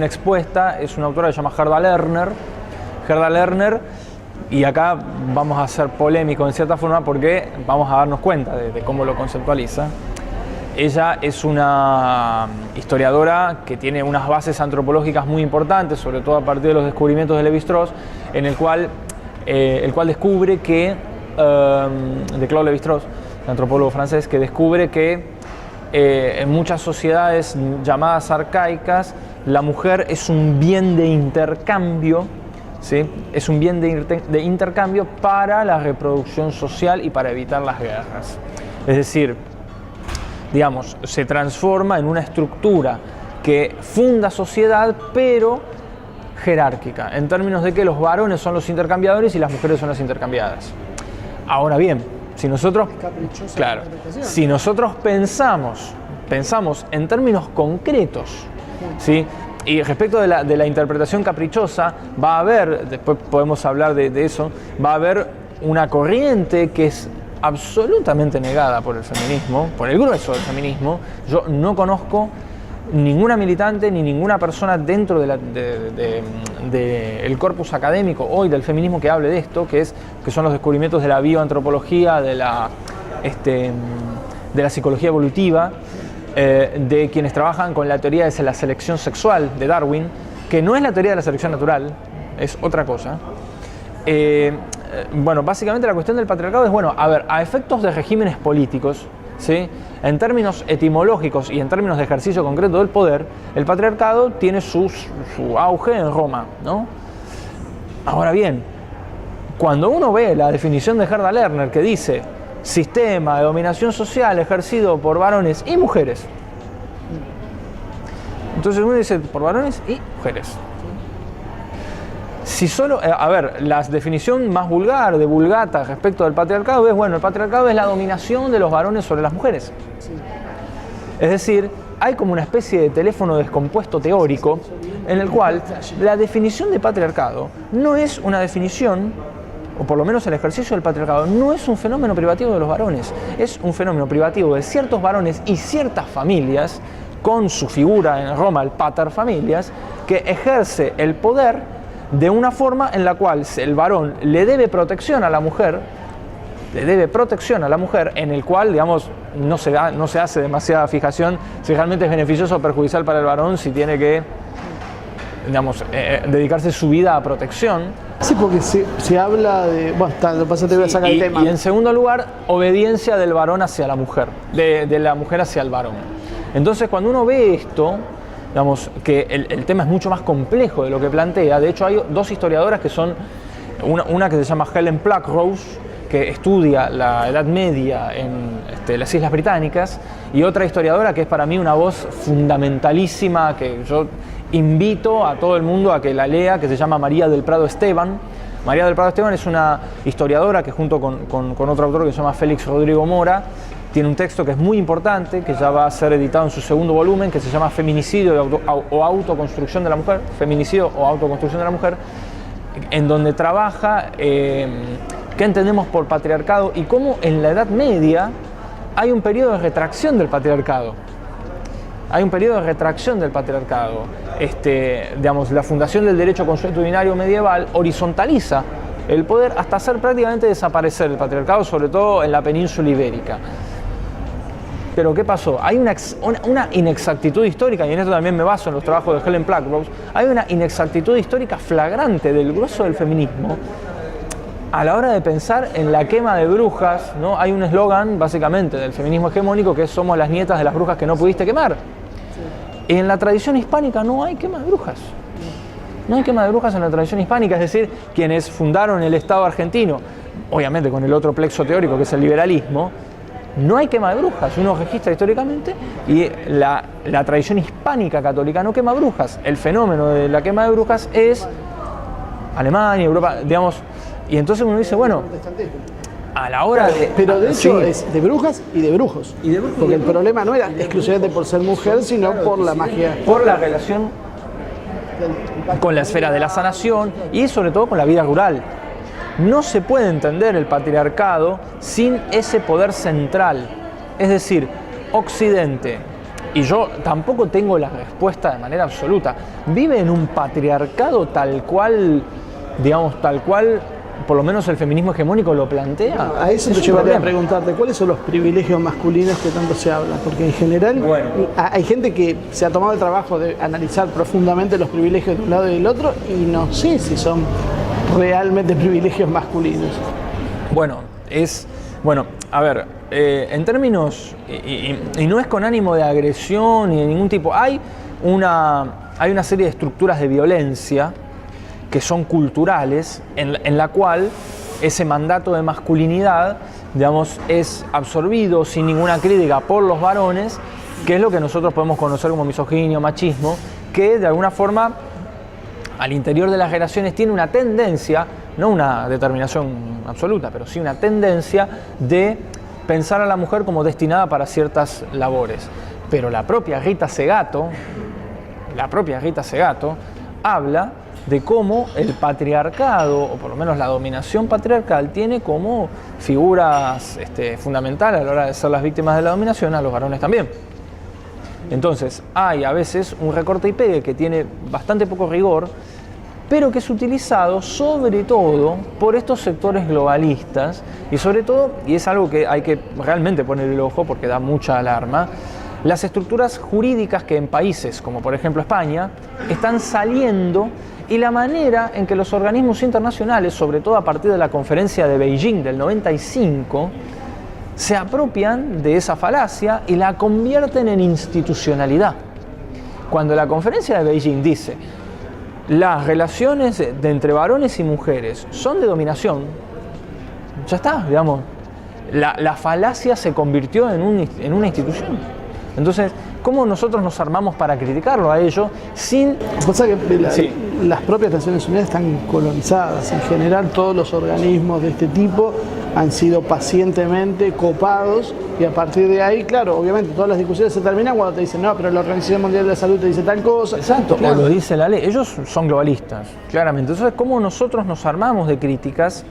expuesta, es una autora que se llama Gerda Lerner. Gerda Lerner, y acá vamos a ser polémicos en cierta forma porque vamos a darnos cuenta de cómo lo conceptualiza. Ella es una historiadora que tiene unas bases antropológicas muy importantes, sobre todo a partir de los descubrimientos de Lévi-Strauss, en el cual descubre que, de Claude Lévi-Strauss, el antropólogo francés, que descubre que en muchas sociedades llamadas arcaicas, la mujer es un bien de intercambio, ¿sí? Es un bien de intercambio para la reproducción social y para evitar las guerras. Es decir, digamos, se transforma en una estructura que funda sociedad, pero jerárquica, en términos de que los varones son los intercambiadores y las mujeres son las intercambiadas. Ahora bien, si nosotros pensamos en términos concretos, ¿sí? Y respecto de la interpretación caprichosa, va a haber, después podemos hablar de eso, va a haber una corriente que es absolutamente negada por el feminismo, por el grueso del feminismo. Yo no conozco ninguna militante ni ninguna persona dentro del corpus académico hoy del feminismo que hable de esto, que son los descubrimientos de la bioantropología, de la psicología evolutiva, de quienes trabajan con la teoría de la selección sexual de Darwin, que no es la teoría de la selección natural, es otra cosa. Bueno, básicamente la cuestión del patriarcado es, bueno, a efectos de regímenes políticos, ¿sí? En términos etimológicos y en términos de ejercicio concreto del poder, el patriarcado tiene su auge en Roma, ¿no? Ahora bien, cuando uno ve la definición de Gerda Lerner que dice sistema de dominación social ejercido por varones y mujeres, entonces uno dice por varones y mujeres. Si solo, la definición más vulgar de Vulgata respecto del patriarcado es, bueno, el patriarcado es la dominación de los varones sobre las mujeres. Sí. Es decir, hay como una especie de teléfono descompuesto teórico en el cual la definición de patriarcado no es una definición, o por lo menos el ejercicio del patriarcado, no es un fenómeno privativo de los varones, es un fenómeno privativo de ciertos varones y ciertas familias, con su figura en Roma, el paterfamilias, que ejerce el poder de una forma en la cual el varón le debe protección a la mujer, en el cual, digamos, no se hace demasiada fijación si realmente es beneficioso o perjudicial para el varón, si tiene que, digamos, dedicarse su vida a protección. Sí, porque se habla de... Bueno, lo pasa, te voy a sacar el tema. Y en segundo lugar, obediencia del varón hacia la mujer, de la mujer hacia el varón. Entonces, cuando uno ve esto, digamos que el tema es mucho más complejo de lo que plantea. De hecho, hay dos historiadoras que son, una que se llama Helen Pluckrose, que estudia la Edad Media en las Islas Británicas, y otra historiadora que es para mí una voz fundamentalísima, que yo invito a todo el mundo a que la lea, que se llama María del Prado Esteban. María del Prado Esteban es una historiadora que junto con otro autor que se llama Félix Rodrigo Mora, tiene un texto que es muy importante, que ya va a ser editado en su segundo volumen, que se llama Feminicidio o Autoconstrucción de la Mujer, Feminicidio o Autoconstrucción de la Mujer, en donde trabaja qué entendemos por patriarcado y cómo en la Edad Media hay un periodo de retracción del patriarcado. Digamos, la fundación del derecho consuetudinario medieval horizontaliza el poder hasta hacer prácticamente desaparecer el patriarcado, sobre todo en la península ibérica. Pero ¿qué pasó? Hay una inexactitud histórica, y en esto también me baso en los trabajos de Helen Pluckrose, hay una inexactitud histórica flagrante del grueso del feminismo a la hora de pensar en la quema de brujas, ¿no? Hay un eslogan básicamente del feminismo hegemónico que es: somos las nietas de las brujas que no pudiste quemar. En la tradición hispánica no hay quema de brujas. No hay quema de brujas en la tradición hispánica, es decir, quienes fundaron el Estado argentino, obviamente con el otro plexo teórico que es el liberalismo, no hay quema de brujas. Uno registra históricamente y la tradición hispánica católica no quema brujas. El fenómeno de la quema de brujas es Alemania, Europa, digamos, y entonces uno dice, bueno, a la hora de... Pero de hecho sí, es de brujas y de brujos. Porque el problema no era exclusivamente por ser mujer, sino por la magia. por la relación con la esfera de la sanación y sobre todo con la vida rural. No se puede entender el patriarcado sin ese poder central, es decir, Occidente, y yo tampoco tengo la respuesta de manera absoluta, vive en un patriarcado tal cual, digamos, tal cual por lo menos el feminismo hegemónico lo plantea. A eso te llevaría a preguntarte, ¿cuáles son los privilegios masculinos que tanto se habla? Porque en general hay gente que se ha tomado el trabajo de analizar profundamente los privilegios de un lado y del otro y no sé si son realmente privilegios masculinos. A ver, en términos, y no es con ánimo de agresión ni de ningún tipo, hay una serie de estructuras de violencia que son culturales, en la cual ese mandato de masculinidad, digamos, es absorbido sin ninguna crítica por los varones, que es lo que nosotros podemos conocer como misoginia o machismo, que de alguna forma al interior de las generaciones tiene una tendencia, no una determinación absoluta, pero sí una tendencia de pensar a la mujer como destinada para ciertas labores. Pero la propia Rita Segato habla de cómo el patriarcado, o por lo menos la dominación patriarcal, tiene como figuras fundamentales a la hora de ser las víctimas de la dominación a los varones también. Entonces, hay a veces un recorte y pegue que tiene bastante poco rigor, pero que es utilizado sobre todo por estos sectores globalistas y sobre todo, y es algo que hay que realmente poner el ojo porque da mucha alarma, las estructuras jurídicas que en países como por ejemplo España están saliendo y la manera en que los organismos internacionales, sobre todo a partir de la conferencia de Beijing del 95, se apropian de esa falacia y la convierten en institucionalidad. Cuando la conferencia de Beijing dice las relaciones entre varones y mujeres son de dominación, ya está, digamos, la falacia se convirtió en una institución. Entonces, ¿cómo nosotros nos armamos para criticarlo a ello sin...? Pasa que las propias Naciones Unidas están colonizadas. En general, todos los organismos de este tipo han sido pacientemente copados y a partir de ahí, claro, obviamente todas las discusiones se terminan cuando te dicen no, pero la Organización Mundial de la Salud te dice tal cosa. Exacto, claro. O lo dice la ley. Ellos son globalistas, claramente. Entonces, ¿cómo nosotros nos armamos de críticas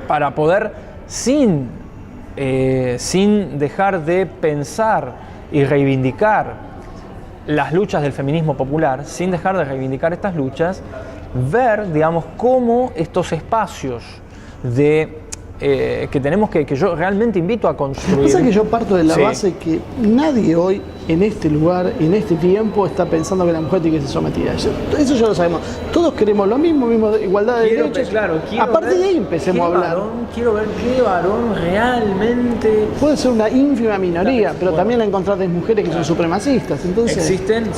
para poder, sin dejar de pensar y reivindicar las luchas del feminismo popular, sin dejar de reivindicar estas luchas, ver, digamos, cómo estos espacios que tenemos que yo realmente invito a construir. Pasa que yo parto de la base que nadie hoy en este lugar, en este tiempo, está pensando que la mujer tiene que ser sometida. Eso ya lo sabemos. Todos queremos lo mismo, igualdad de derechos. A partir de ahí empecemos a hablar. Quiero ver qué varón realmente... Puede ser una ínfima minoría, pero también la encontrás de mujeres que son supremacistas. Entonces, existen.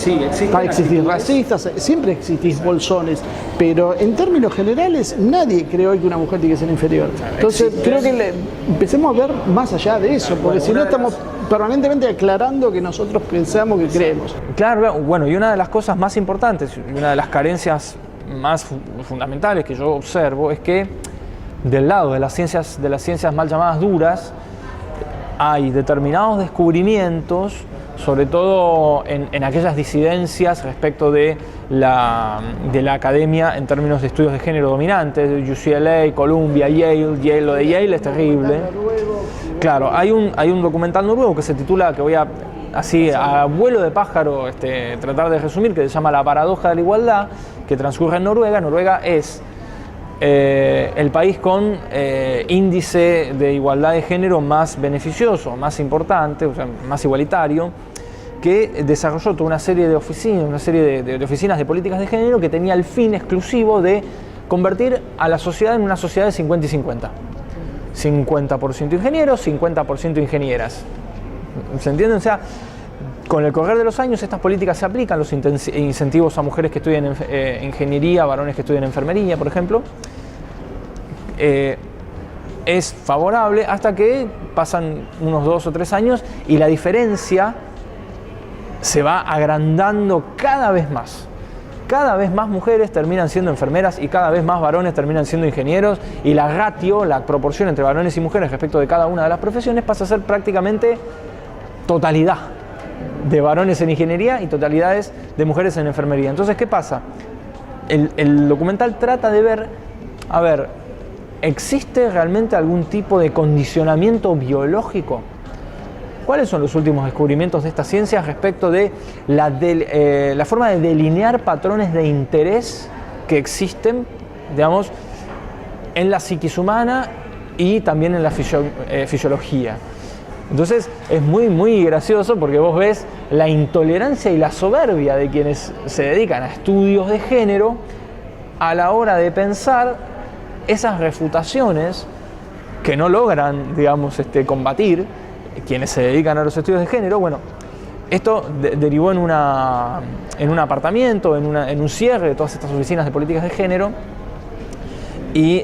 Va a existir racistas, siempre existís bolsones, pero en términos generales nadie cree hoy que una mujer tiene que ser inferior. Entonces creo que empecemos a ver más allá de eso, porque si no estamos permanentemente aclarando que nosotros pensamos que creemos. Claro, bueno, y una de las cosas más importantes, y una de las carencias más fundamentales que yo observo es que del lado de las ciencias mal llamadas duras, hay determinados descubrimientos, sobre todo en aquellas disidencias respecto de la academia en términos de estudios de género dominantes, UCLA, Columbia, Yale. Lo de Yale es terrible. Claro, hay un documental noruego que se titula, que voy a, así a vuelo de pájaro, tratar de resumir, que se llama La paradoja de la igualdad, que transcurre en Noruega. Noruega es el país con índice de igualdad de género más beneficioso, más importante, o sea, más igualitario, que desarrolló toda una serie de oficinas de políticas de género que tenía el fin exclusivo de convertir a la sociedad en una sociedad de 50 y 50. 50% ingenieros, 50% ingenieras. ¿Se entiende? O sea, Con el correr de los años estas políticas se aplican, los incentivos a mujeres que estudian ingeniería, varones que estudian enfermería, por ejemplo. Es favorable hasta que pasan unos 2 o 3 años y la diferencia se va agrandando cada vez más. Cada vez más mujeres terminan siendo enfermeras y cada vez más varones terminan siendo ingenieros, y la ratio, la proporción entre varones y mujeres respecto de cada una de las profesiones pasa a ser prácticamente totalidad de varones en ingeniería y totalidades de mujeres en enfermería. Entonces, ¿qué pasa? El documental trata de ver, a ver, ¿existe realmente algún tipo de condicionamiento biológico? ¿Cuáles son los últimos descubrimientos de esta ciencia respecto de la forma de delinear patrones de interés que existen, digamos, en la psiquis humana y también en la fisiología? Entonces es muy gracioso porque vos ves la intolerancia y la soberbia de quienes se dedican a estudios de género a la hora de pensar esas refutaciones que no logran, digamos, combatir quienes se dedican a los estudios de género. Bueno, esto derivó en un apartamiento, en un cierre de todas estas oficinas de políticas de género y,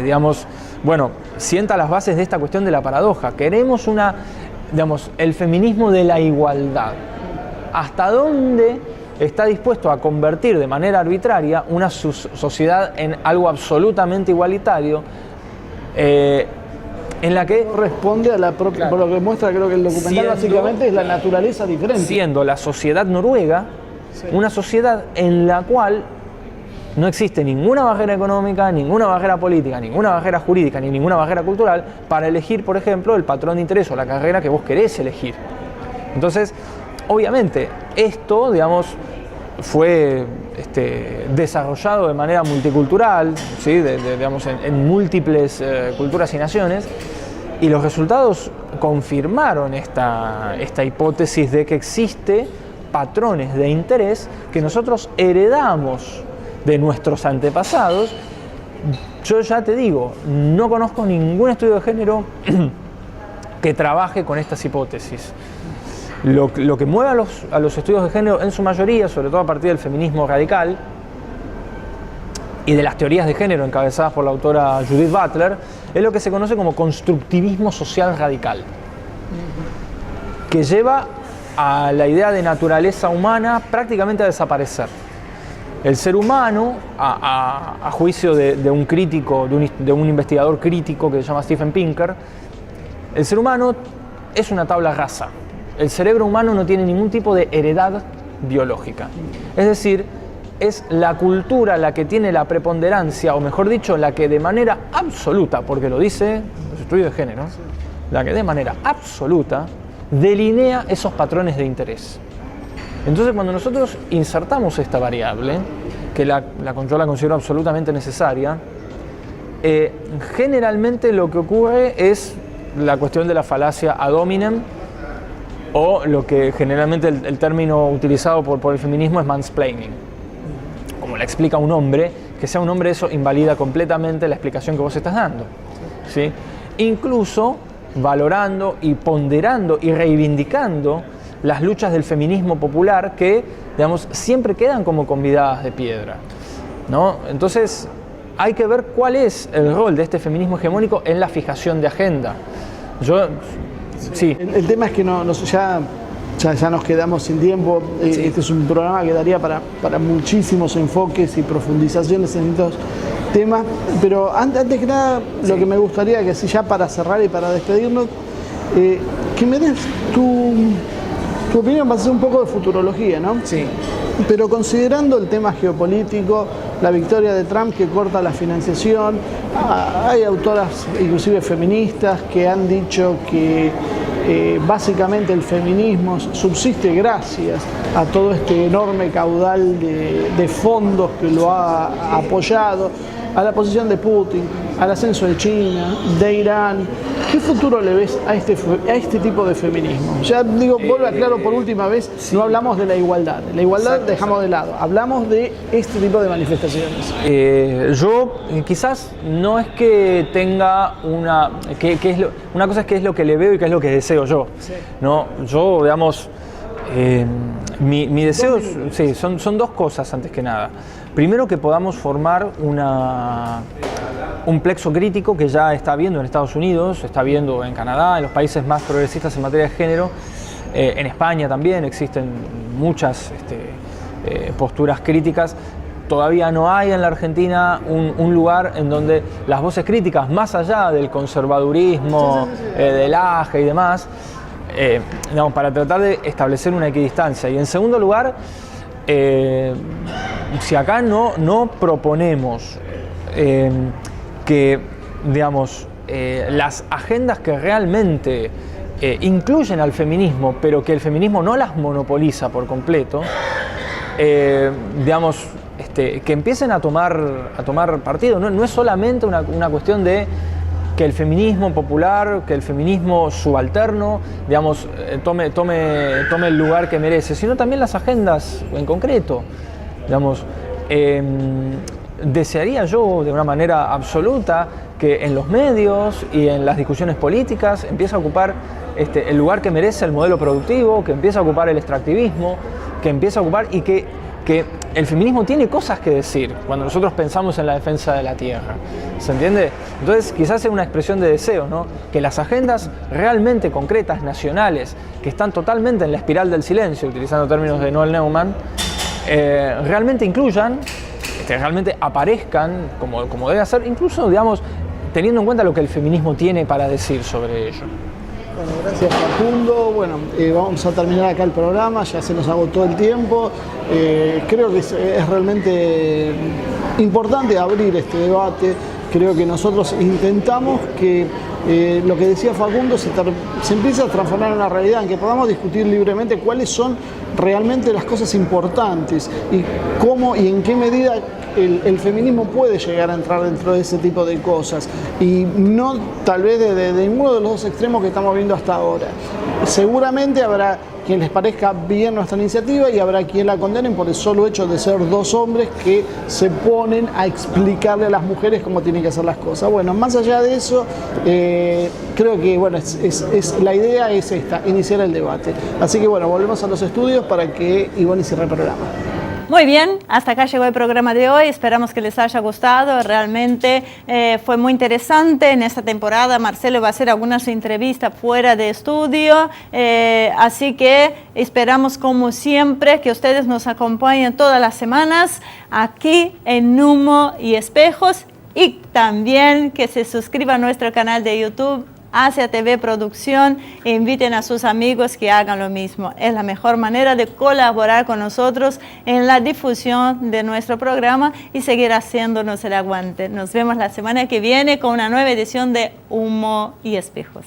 digamos, bueno, sienta las bases de esta cuestión de la paradoja. Queremos el feminismo de la igualdad. ¿Hasta dónde está dispuesto a convertir de manera arbitraria una sociedad en algo absolutamente igualitario, en la que responde a la propia, por lo que muestra, creo que el documental básicamente es la naturaleza diferente. Siendo la sociedad noruega una sociedad en la cual no existe ninguna barrera económica, ninguna barrera política, ninguna barrera jurídica, ni ninguna barrera cultural para elegir, por ejemplo, el patrón de interés o la carrera que vos querés elegir. Entonces, obviamente, esto, digamos, fue desarrollado de manera multicultural, ¿sí? Digamos, en múltiples culturas y naciones, y los resultados confirmaron esta hipótesis de que existe patrones de interés que nosotros heredamos de nuestros antepasados. Yo ya te digo, no conozco ningún estudio de género que trabaje con estas hipótesis. Lo que mueve a los estudios de género en su mayoría, sobre todo a partir del feminismo radical y de las teorías de género encabezadas por la autora Judith Butler, es lo que se conoce como constructivismo social radical, que lleva a la idea de naturaleza humana prácticamente a desaparecer. El ser humano, a juicio de un crítico, de un investigador crítico que se llama Steven Pinker, el ser humano es una tabla rasa. El cerebro humano no tiene ningún tipo de heredad biológica. Es decir, es la cultura la que tiene la preponderancia, o mejor dicho, la que de manera absoluta, porque lo dice los estudios de género, la que de manera absoluta delinea esos patrones de interés. Entonces, cuando nosotros insertamos esta variable, que yo la considero absolutamente necesaria, generalmente lo que ocurre es la cuestión de la falacia ad hominem, o lo que generalmente el término utilizado por el feminismo es mansplaining. Como la explica un hombre, que sea un hombre, eso invalida completamente la explicación que vos estás dando, ¿sí? Incluso valorando y ponderando y reivindicando las luchas del feminismo popular que, digamos, siempre quedan como convidadas de piedra, ¿no? Entonces, hay que ver cuál es el rol de este feminismo hegemónico en la fijación de agenda. Sí. El tema es que ya nos quedamos sin tiempo. Sí. Este es un programa que daría para muchísimos enfoques y profundizaciones en estos temas. Pero antes que nada, lo que me gustaría que, ya para cerrar y para despedirnos, que me des tu opinión, va a ser un poco de futurología, ¿no? Sí. Pero considerando el tema geopolítico, la victoria de Trump que corta la financiación, hay autoras, inclusive feministas, que han dicho que básicamente el feminismo subsiste gracias a todo este enorme caudal de fondos que lo ha apoyado, a la posición de Putin, al ascenso de China, de Irán. ¿Qué futuro le ves a este tipo de feminismo? Ya digo, vuelvo a aclarar por última vez, no hablamos de la igualdad. La igualdad dejamos de lado, hablamos de este tipo de manifestaciones. Yo quizás no es que tenga una cosa es qué es lo que le veo y qué es lo que deseo yo. Sí. No, yo, digamos, Mi deseo, sí, son dos cosas antes que nada. Primero, que podamos formar un plexo crítico que ya está habiendo en Estados Unidos, está habiendo en Canadá, en los países más progresistas en materia de género. En España también existen muchas posturas críticas. Todavía no hay en la Argentina un lugar en donde las voces críticas, más allá del conservadurismo, del AGE y demás, digamos, para tratar de establecer una equidistancia. Y en segundo lugar, si acá no proponemos que, digamos, las agendas que realmente incluyen al feminismo, pero que el feminismo no las monopoliza por completo, digamos, que empiecen a tomar partido. No es solamente una cuestión de que el feminismo popular, que el feminismo subalterno, digamos, tome el lugar que merece, sino también las agendas en concreto. Digamos, desearía yo de una manera absoluta que en los medios y en las discusiones políticas empiece a ocupar el lugar que merece el modelo productivo, que empiece a ocupar el extractivismo, que empiece a ocupar y que el feminismo tiene cosas que decir cuando nosotros pensamos en la defensa de la tierra. ¿Se entiende? Entonces, quizás sea una expresión de deseo, ¿no? Que las agendas realmente concretas, nacionales, que están totalmente en la espiral del silencio, utilizando términos de Noel Neumann, realmente incluyan, realmente aparezcan como debe ser, incluso, digamos, teniendo en cuenta lo que el feminismo tiene para decir sobre ello. Bueno, gracias Facundo. Bueno, vamos a terminar acá el programa, ya se nos agotó el tiempo. Creo que es realmente importante abrir este debate. Creo que nosotros intentamos que lo que decía Facundo se empiece a transformar en una realidad, en que podamos discutir libremente cuáles son realmente las cosas importantes y cómo y en qué medida el feminismo puede llegar a entrar dentro de ese tipo de cosas y no tal vez de ninguno de los dos extremos que estamos viendo hasta ahora. Seguramente habrá quien les parezca bien nuestra iniciativa y habrá quien la condenen por el solo hecho de ser dos hombres que se ponen a explicarle a las mujeres cómo tienen que hacer las cosas. Bueno, más allá de eso, creo que bueno, la idea es esta, iniciar el debate. Así que bueno, volvemos a los estudios para que Ivonne cierre el programa. Muy bien, hasta acá llegó el programa de hoy. Esperamos que les haya gustado. Realmente fue muy interesante. En esta temporada Marcelo va a hacer algunas entrevistas fuera de estudio. Así que esperamos, como siempre, que ustedes nos acompañen todas las semanas aquí en Humo y Espejos. Y también que se suscriban a nuestro canal de YouTube, Asia TV Producción, e inviten a sus amigos que hagan lo mismo. Es la mejor manera de colaborar con nosotros en la difusión de nuestro programa y seguir haciéndonos el aguante. Nos vemos la semana que viene con una nueva edición de Humo y Espejos.